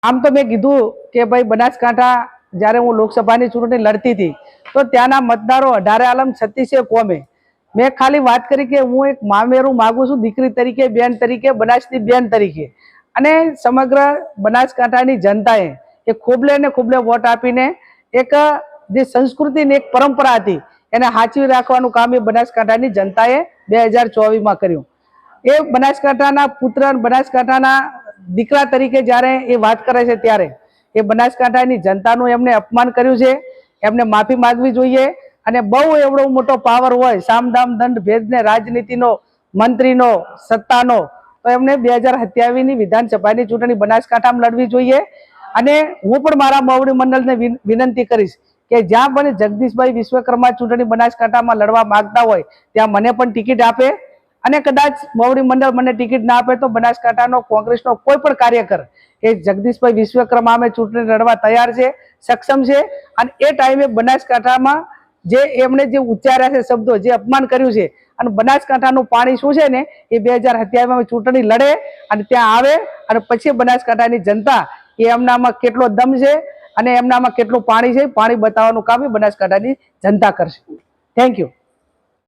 આમ તો મેં કીધું કે ભાઈ બનાસકાંઠા જ્યારે હું લોકસભાની ચૂંટણી લડતી હતી તો ત્યાંના મતદારો 18 આલમ 36 કોમે મેં ખાલી વાત કરી કે હું એક મામેરું માગું છું, દીકરી તરીકે, બેન તરીકે, બનાસની બેન તરીકે, અને સમગ્ર બનાસકાંઠાની જનતાએ એ ખોબલે ને ખોબલે વોટ આપીને એક જે સંસ્કૃતિ ને એક પરંપરા હતી એને સાચવી રાખવાનું કામ એ બનાસકાંઠાની જનતાએ 2024માં કર્યું। એ બનાસકાંઠાના પુત્ર, બનાસકાંઠાના દીકરા તરીકે જ્યારે એ વાત કરે છે ત્યારે એ બનાસકાંઠાની જનતાનું એમને અપમાન કર્યું છે, એમને માફી માંગવી જોઈએ। અને બહુ એવડો મોટો પાવર હોય, સામદામ દંડ ભેદને રાજનીતિનો, મંત્રીનો, સત્તાનો, તો એમને 2027ની વિધાનસભાની ચૂંટણી બનાસકાંઠામાં લડવી જોઈએ। અને હું પણ મારા મોવડી મંડળને વિનંતી કરીશ કે જ્યાં પણ જગદીશભાઈ વિશ્વકર્મા ચૂંટણી બનાસકાંઠામાં લડવા માંગતા હોય ત્યાં મને પણ ટિકિટ આપે। અને કદાચ મોવડી મંડળ મને ટિકિટ ના આપે તો બનાસકાંઠાનો કોંગ્રેસનો કોઈ પણ કાર્યકર એ જગદીશભાઈ વિશ્વકર્મા અમે ચૂંટણી લડવા તૈયાર છે, સક્ષમ છે। અને એ ટાઈમે બનાસકાંઠામાં જે એમણે જે ઉચ્ચાર્યા છે શબ્દો, જે અપમાન કર્યું છે, અને બનાસકાંઠાનું પાણી શું છે ને એ 2027માં ચૂંટણી લડે અને ત્યાં આવે અને પછી બનાસકાંઠાની જનતા એ એમનામાં કેટલો દમ છે અને એમનામાં કેટલું પાણી છે, પાણી બતાવવાનું કામ એ બનાસકાંઠાની જનતા કરશે। Thank you.